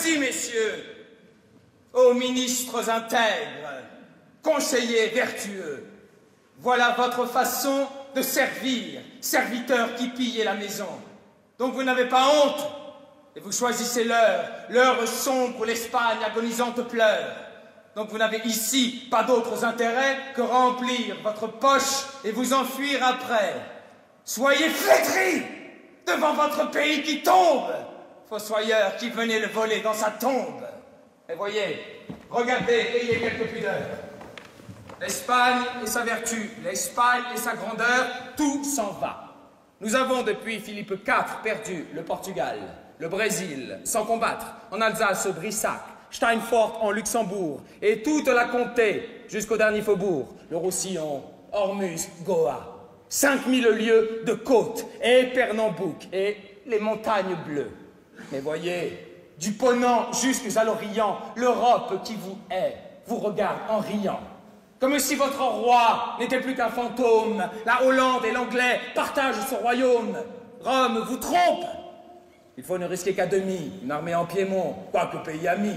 Ainsi, messieurs, ô ministres intègres, conseillers vertueux, voilà votre façon de servir, serviteurs qui pillez la maison. Donc vous n'avez pas honte, et vous choisissez l'heure sombre où l'Espagne agonisante pleure. Donc vous n'avez ici pas d'autres intérêts que remplir votre poche et vous enfuir après. Soyez flétris devant votre pays qui tombe, fossoyeur qui venait le voler dans sa tombe. Et voyez, regardez, ayez quelques pudeurs. L'Espagne et sa vertu, l'Espagne et sa grandeur, tout s'en va. Nous avons depuis Philippe IV perdu le Portugal, le Brésil, sans combattre, en Alsace, Brissac, Steinfort en Luxembourg, et toute la comté jusqu'au dernier faubourg, le Roussillon, Ormus, Goa. 5000 lieues de côte, et Pernambouc, et les montagnes bleues. Mais voyez, du Ponant jusqu'à l'Orient, l'Europe qui vous hait, vous regarde en riant. Comme si votre roi n'était plus qu'un fantôme. La Hollande et l'Anglais partagent ce royaume. Rome vous trompe. Il faut ne risquer qu'à demi une armée en Piémont, quoique pays ami.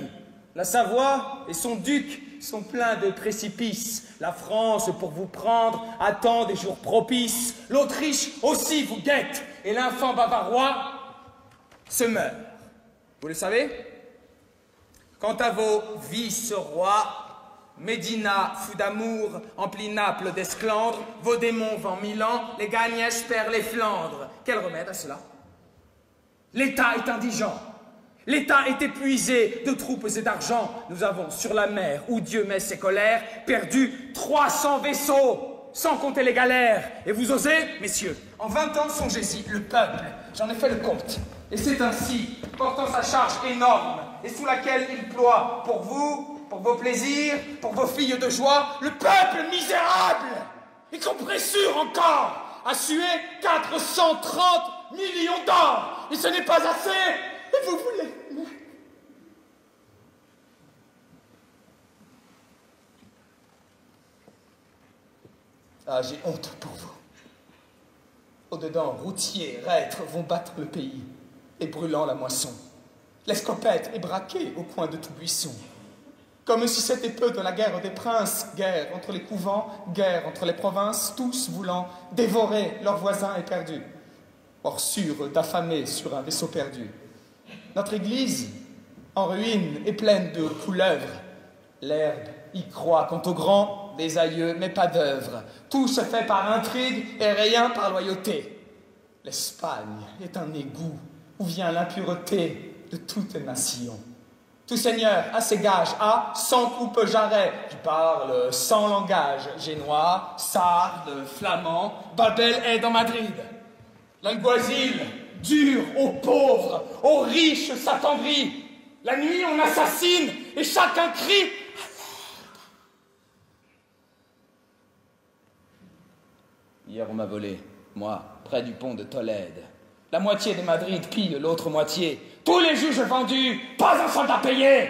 La Savoie et son duc sont pleins de précipices. La France, pour vous prendre, attend des jours propices. L'Autriche aussi vous guette. Et l'infant bavarois se meurt. Vous le savez? Quant à vos vice-rois, Médina fou d'amour, emplit Naples d'esclandre, vos démons vend Milan, les Gagnèches perdent les Flandres. Quel remède à cela? L'État est indigent. L'État est épuisé de troupes et d'argent. Nous avons sur la mer, où Dieu met ses colères, perdu 300 vaisseaux, sans compter les galères. Et vous osez, messieurs, en 20 ans, songez-y, le peuple, j'en ai fait le compte. Et c'est ainsi, portant sa charge énorme, et sous laquelle il ploie pour vous, pour vos plaisirs, pour vos filles de joie, le peuple misérable, y compris sûr encore, a sué 430 millions d'or. Et ce n'est pas assez. Et vous voulez... Ah, j'ai honte pour vous. Au-dedans, routiers, reîtres vont battre le pays, et brûlant la moisson. L'escopette est braquée au coin de tout buisson. Comme si c'était peu de la guerre des princes, guerre entre les couvents, guerre entre les provinces, tous voulant dévorer leurs voisins éperdus, or sûrs d'affamer sur un vaisseau perdu. Notre église, en ruine, est pleine de couleuvres. L'herbe y croît, quant aux grands, des aïeux, mais pas d'œuvre. Tout se fait par intrigue et rien par loyauté. L'Espagne est un égout où vient l'impureté de toute nation. Tout seigneur a ses gages, a 100 coupes jarret. Je parle 100 langages, génois, sarde, flamand. Babel est dans Madrid. L'alguazil, dur aux pauvres, aux riches s'attendrit. La nuit on assassine et chacun crie. Hier on m'a volé, moi, près du pont de Tolède. La moitié de Madrid pille l'autre moitié. Tous les juges vendus, pas un soldat payé.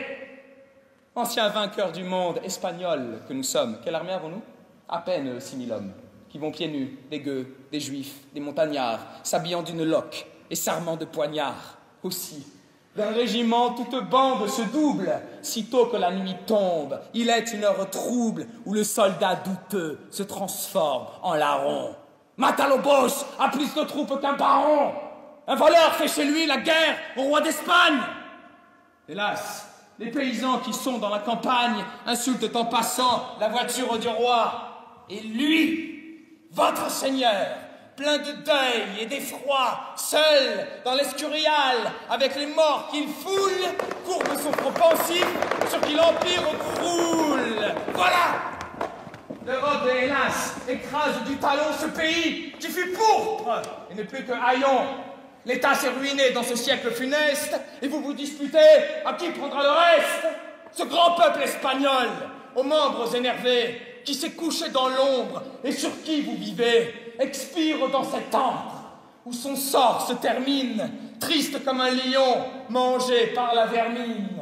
Anciens vainqueurs du monde, espagnols que nous sommes, quelle armée avons-nous? À peine 6000 hommes, qui vont pieds nus, des gueux, des juifs, des montagnards, s'habillant d'une loque et s'armant de poignards. Aussi, d'un régiment, toute bande se double, sitôt que la nuit tombe. Il est une heure trouble où le soldat douteux se transforme en larron. Matalobos a plus de troupes qu'un baron. Un voleur fait chez lui la guerre au roi d'Espagne. Hélas, les paysans qui sont dans la campagne insultent en passant la voiture du roi. Et lui, votre seigneur, plein de deuil et d'effroi, seul dans l'escurial, avec les morts qu'il foule, courbe son front pensif sur qui l'empire croule. Voilà! L'Europe, hélas, écrase du talon ce pays qui fut pourpre et n'est plus que haillon. L'État s'est ruiné dans ce siècle funeste et vous vous disputez à qui prendra le reste. Ce grand peuple espagnol, aux membres énervés, qui s'est couché dans l'ombre et sur qui vous vivez, expire dans cet antre où son sort se termine, triste comme un lion mangé par la vermine.